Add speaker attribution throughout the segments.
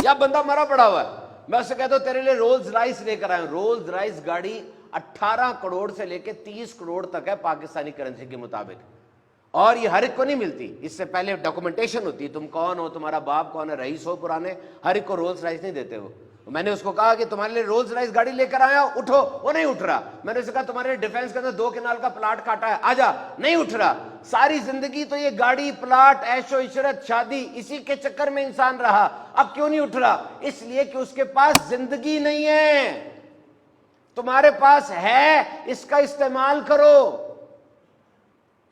Speaker 1: یا بندہ مرا پڑا ہوا ہے, میں اسے کہتا ہوں تیرے لیے رولز رائس لے کر آئے. رولز رائس گاڑی 18 کروڑ سے لے کے 30 کروڑ تک ہے پاکستانی کرنسی کے مطابق, اور یہ ہر ایک کو نہیں ملتی. اس سے پہلے ڈاکومنٹیشن ہوتی ہے, تم کون ہو, تمہارا باپ کون ہے, رئیس ہو پرانے, ہر ایک کو رولز رائس نہیں دیتے. وہ میں نے اس کو کہا کہ تمہارے لیے رولز رائس گاڑی لے کر آیا, اٹھو, وہ نہیں اٹھ رہا. میں نے اسے کہا تمہارے ڈیفینس کے اندر 2 کنال کا پلاٹ کاٹا ہے, آجا, نہیں اٹھ رہا. ساری زندگی تو یہ گاڑی, پلاٹ, عیش و عشرت, شادی, اسی کے چکر میں انسان رہا. اب کیوں نہیں اٹھ رہا؟ اس لیے کہ اس کے پاس زندگی نہیں ہے. تمہارے پاس ہے, اس کا استعمال کرو.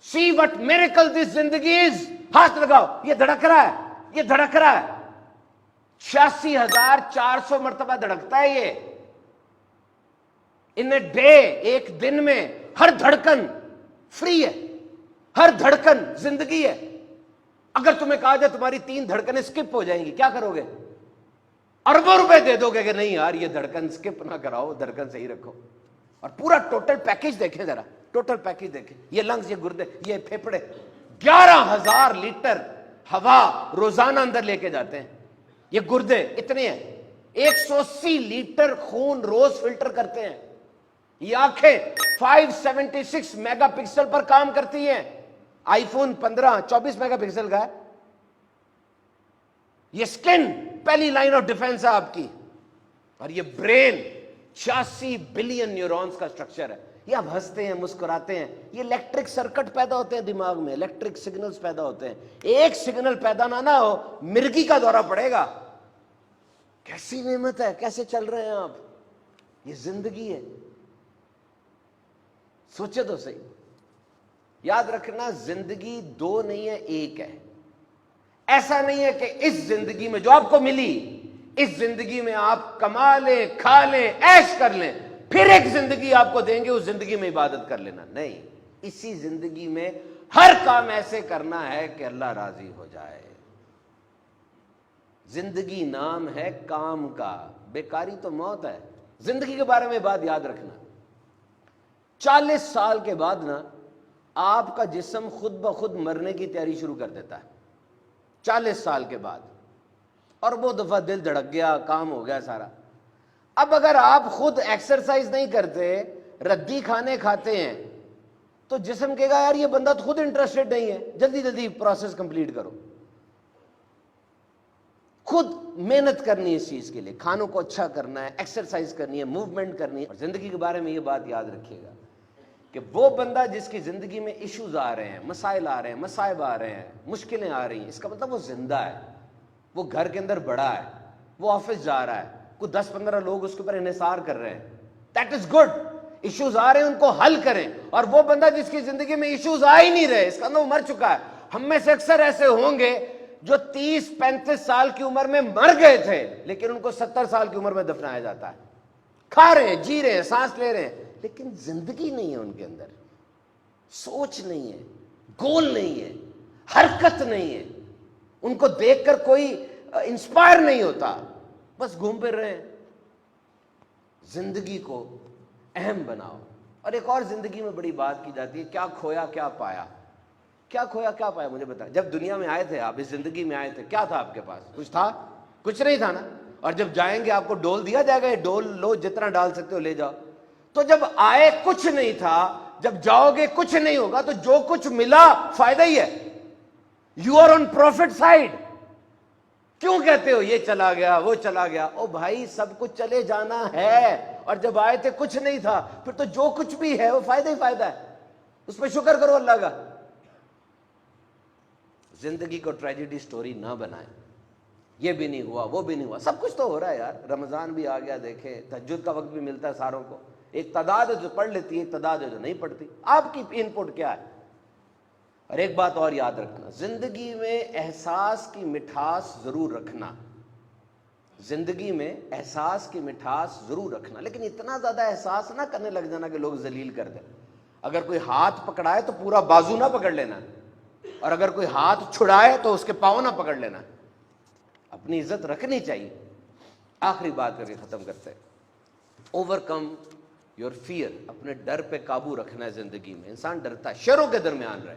Speaker 1: See what miracle this زندگی is. ہاتھ لگاؤ, یہ دھڑک رہا ہے, یہ دھڑک رہا ہے. 86,400 مرتبہ دھڑکتا ہے یہ ان اے ڈے, ایک دن میں. ہر دھڑکن فری ہے, ہر دھڑکن زندگی ہے. اگر تمہیں کہا جائے تمہاری 3 دھڑکنیں سکپ ہو جائیں گی, کیا کرو گے؟ اربوں روپے دے دو گے کہ نہیں یار یہ دھڑکن سکپ نہ کراؤ, دھڑکن صحیح رکھو. اور پورا ٹوٹل پیکج دیکھیں ذرا, ٹوٹل پیکج دیکھیں. یہ لنگز, یہ گردے, یہ پھیپھڑے, 11,000 لیٹر ہوا روزانہ اندر لے کے جاتے ہیں. یہ گردے اتنے ہیں, 180 لیٹر خون روز فلٹر کرتے ہیں. یہ آنکھیں 576 میگا پکسل پر کام کرتی ہیں. آئی فون 15 24 میگا پکسل کا ہے. یہ سکن پہلی لائن آف ڈیفنس ہے آپ کی. اور یہ برین 86 بلین نیورونز کا سٹرکچر ہے. یہ آپ ہنستے ہیں, مسکراتے ہیں, یہ الیکٹرک سرکٹ پیدا ہوتے ہیں دماغ میں, الیکٹرک سگنلز پیدا ہوتے ہیں. ایک سگنل پیدا نہ ہو, مرگی کا دورہ پڑے گا. کیسی نعمت ہے, کیسے چل رہے ہیں آپ؟ یہ زندگی ہے. سوچے تو صحیح. یاد رکھنا, زندگی 2 نہیں ہے, 1 ہے. ایسا نہیں ہے کہ اس زندگی میں جو آپ کو ملی, اس زندگی میں آپ کما لیں, کھا لیں, عیش کر لیں, پھر ایک زندگی آپ کو دیں گے, اس زندگی میں عبادت کر لینا. نہیں, اسی زندگی میں ہر کام ایسے کرنا ہے کہ اللہ راضی ہو جائے. زندگی نام ہے کام کا, بیکاری تو موت ہے. زندگی کے بارے میں بات یاد رکھنا, 40 سال کے بعد نا آپ کا جسم خود بخود مرنے کی تیاری شروع کر دیتا ہے. 40 سال کے بعد, اور وہ دفعہ دل دھڑک گیا, کام ہو گیا سارا. اب اگر آپ خود ایکسرسائز نہیں کرتے, ردی کھانے کھاتے ہیں, تو جسم کہے گا یار یہ بندہ تو خود انٹرسٹڈ نہیں ہے, جلدی جلدی پروسیس کمپلیٹ کرو. خود محنت کرنی ہے اس چیز کے لیے, کھانوں کو اچھا کرنا ہے, ایکسرسائز کرنی ہے, موومنٹ کرنی ہے. اور زندگی کے بارے میں یہ بات یاد رکھیے گا کہ وہ بندہ جس کی زندگی میں ایشوز آ رہے ہیں, مسائل آ رہے ہیں, مصائب آ رہے ہیں, مشکلیں آ رہی ہیں, اس کا مطلب وہ زندہ ہے, وہ گھر کے اندر بڑا ہے, وہ آفس جا رہا ہے, کوئی 10-15 لوگ اس کے اوپر انحصار کر رہے ہیں. That is good. ایشوز آ رہے ہیں ان کو حل کریں. اور وہ بندہ جس کی زندگی میں ایشوز آ ہی نہیں رہے, اس کا اندر وہ مر چکا ہے. ہم میں سے اکثر ایسے ہوں گے جو 30-35 سال کی عمر میں مر گئے تھے, لیکن ان کو 70 سال کی عمر میں دفنایا جاتا ہے. کھا رہے ہیں, جی رہے ہیں, سانس لے رہے ہیں, لیکن زندگی نہیں ہے ان کے اندر, سوچ نہیں ہے, گول نہیں ہے, حرکت نہیں ہے. ان کو دیکھ کر کوئی انسپائر نہیں ہوتا, بس گھوم پھر رہے ہیں. زندگی کو اہم بناؤ. اور ایک اور زندگی میں بڑی بات کی جاتی ہے, کیا کھویا کیا پایا. کیا کھویا کیا پایا مجھے بتا. جب دنیا میں آئے تھے, آپ اس زندگی میں آئے تھے, کیا تھا آپ کے پاس؟ کچھ تھا؟ کچھ نہیں تھا نا. اور جب جائیں گے آپ کو ڈول دیا جائے گا, یہ ڈول لو, جتنا ڈال سکتے ہو لے جاؤ. تو جب آئے کچھ نہیں تھا, جب جاؤ گے کچھ نہیں ہوگا, تو جو کچھ ملا فائدہ ہی ہے. You are on profit side. کیوں کہتے ہو یہ چلا گیا وہ چلا گیا؟ او بھائی سب کچھ چلے جانا ہے, اور جب آئے تھے کچھ نہیں تھا, پھر تو جو کچھ بھی ہے وہ فائدہ ہی فائدہ ہے. اس پہ شکر کرو اللہ کا. زندگی کو ٹریجڈی سٹوری نہ بنائیں. یہ بھی نہیں ہوا, وہ بھی نہیں ہوا, سب کچھ تو ہو رہا ہے یار. رمضان بھی آ گیا, دیکھیں تہجد کا وقت بھی ملتا ہے ساروں کو. ایک تعداد ہے جو پڑھ لیتی ہے, ایک تعداد ہے جو نہیں پڑھتی. آپ کی ان پٹ کیا ہے؟ اور ایک بات اور یاد رکھنا, زندگی میں احساس کی مٹھاس ضرور رکھنا. زندگی میں احساس کی مٹھاس ضرور رکھنا, لیکن اتنا زیادہ احساس نہ کرنے لگ جانا کہ لوگ ذلیل کر دیں. اگر کوئی ہاتھ پکڑائے تو پورا بازو نہ پکڑ لینا, اور اگر کوئی ہاتھ چھڑائے تو اس کے پاؤں نہ پکڑ لینا. اپنی عزت رکھنی چاہیے. آخری بات کر کے ختم کرتے ہیں, اوور کم یور فیئر. اپنے ڈر پہ قابو رکھنا ہے. زندگی میں انسان ڈرتا ہے, شیروں کے درمیان رہے,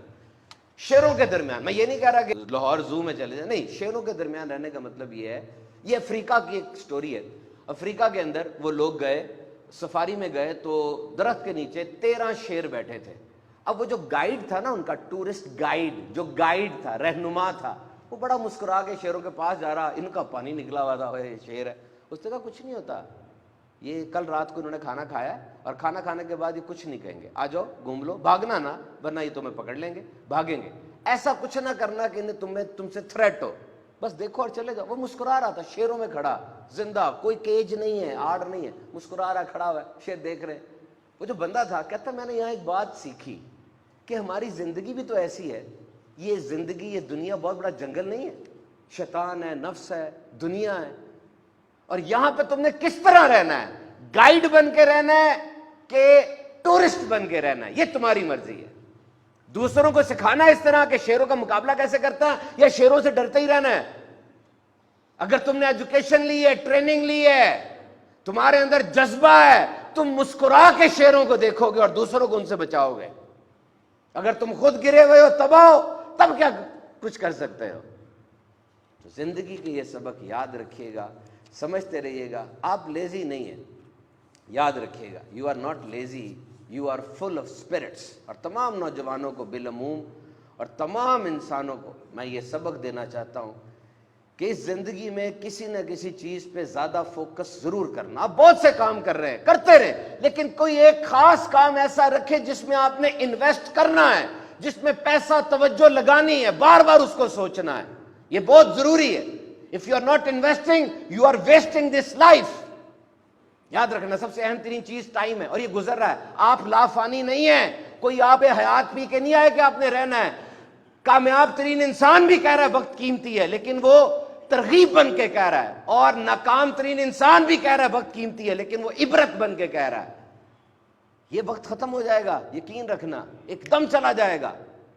Speaker 1: شیروں کے درمیان. میں یہ نہیں کہہ رہا کہ لاہور زو میں چلے جائیں, نہیں, شیروں کے درمیان رہنے کا مطلب یہ ہے یہ افریقہ کی ایک سٹوری ہے. افریقہ کے اندر وہ لوگ گئے, سفاری میں گئے, تو درخت کے نیچے 13 شیر بیٹھے تھے. اب وہ جو گائیڈ تھا نا ان کا, ٹورسٹ گائیڈ, جو گائیڈ تھا, رہنما تھا, وہ بڑا مسکرا کے شیروں کے پاس جا رہا, ان کا پانی نکلا ہوا تھا, یہ شیر ہے. اس نے کہا کچھ نہیں ہوتا, یہ کل رات کو انہوں نے کھانا کھایا اور کھانا کھانے کے بعد یہ کچھ نہیں کہیں گے, آ جاؤ گھوم لو, بھاگنا نا ورنہ یہ تمہیں پکڑ لیں گے, بھاگیں گے. ایسا کچھ نہ کرنا کہ انہیں تم سے تھریٹ ہو, بس دیکھو اور چلے جاؤ. وہ مسکرا رہا تھا شیروں میں کھڑا, زندہ, کوئی کیج نہیں ہے, آڑ نہیں ہے, مسکرا رہا, کھڑا ہوا ہے, شیر دیکھ رہے. وہ جو بندہ تھا کہتا میں نے یہاں ایک بات سیکھی کہ ہماری زندگی بھی تو ایسی ہے, یہ زندگی, یہ دنیا بہت بڑا جنگل نہیں ہے, شیطان ہے, نفس ہے, دنیا ہے, اور یہاں پہ تم نے کس طرح رہنا ہے, گائیڈ بن کے رہنا ہے کہ ٹورسٹ بن کے رہنا ہے, یہ تمہاری مرضی ہے. دوسروں کو سکھانا ہے اس طرح کہ شیروں کا مقابلہ کیسے کرتا ہے, یا شیروں سے ڈرتے ہی رہنا ہے. اگر تم نے ایجوکیشن لی ہے, ٹریننگ لی ہے, تمہارے اندر جذبہ ہے, تم مسکرا کے شیروں کو دیکھو گے اور دوسروں کو ان سے بچاؤ گے. اگر تم خود گرے ہوئے ہو, تباہ ہو, تب کیا کچھ کر سکتے ہو. تو زندگی کے یہ سبق یاد رکھیے گا, سمجھتے رہیے گا. آپ لیزی نہیں ہیں, یاد رکھیے گا, you are not lazy, you are full of spirits. اور تمام نوجوانوں کو بالعموم اور تمام انسانوں کو میں یہ سبق دینا چاہتا ہوں کہ اس زندگی میں کسی نہ کسی چیز پہ زیادہ فوکس ضرور کرنا. آپ بہت سے کام کر رہے ہیں, کرتے رہیں, لیکن کوئی ایک خاص کام ایسا رکھے جس میں آپ نے انویسٹ کرنا ہے, جس میں پیسہ توجہ لگانی ہے, بار بار اس کو سوچنا ہے. یہ بہت ضروری ہے. If you are not investing, you are wasting this life. یاد رکھنا سب سے اہم ترین چیز ٹائم ہے, اور یہ گزر رہا ہے. آپ لافانی نہیں ہیں, کوئی آپ حیات پی کے نہیں آئے کہ آپ نے رہنا ہے. کامیاب ترین انسان بھی کہہ رہا ہے وقت قیمتی ہے, لیکن وہ ترغیب بن کے کہہ رہا ہے. اور ناکام ترین انسان بھی کہہ رہا ہے وقت قیمتی ہے, لیکن وہ عبرت بن کے کہہ رہا ہے. یہ وقت ختم ہو جائے گا, یقین رکھنا, ایک دم چلا جائے گا,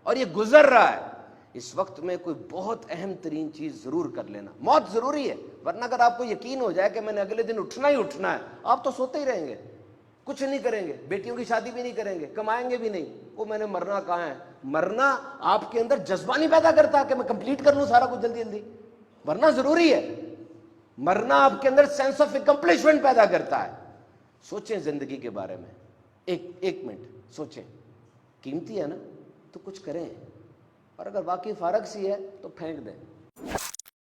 Speaker 1: اور یہ گزر رہا ہے. اس وقت میں کوئی بہت اہم ترین چیز ضرور کر لینا. موت ضروری ہے, ورنہ اگر آپ کو یقین ہو جائے کہ میں نے اگلے دن اٹھنا ہی اٹھنا ہے, آپ تو سوتے ہی رہیں گے, کچھ نہیں کریں گے, بیٹیوں کی شادی بھی نہیں کریں گے, کمائیں گے بھی نہیں. وہ میں نے مرنا کہاں ہے. مرنا آپ کے اندر جذبہ نہیں پیدا کرتا کہ میں کمپلیٹ کر لوں سارا کچھ جلدی جلدی. مرنا ضروری ہے, مرنا آپ کے اندر سینس آف اکمپلشمنٹ پیدا کرتا ہے. سوچیں زندگی کے بارے میں, ایک منٹ سوچیں, قیمتی ہے نا, تو کچھ کریں, اور اگر واقعی فارغ سی ہے تو پھینک دیں.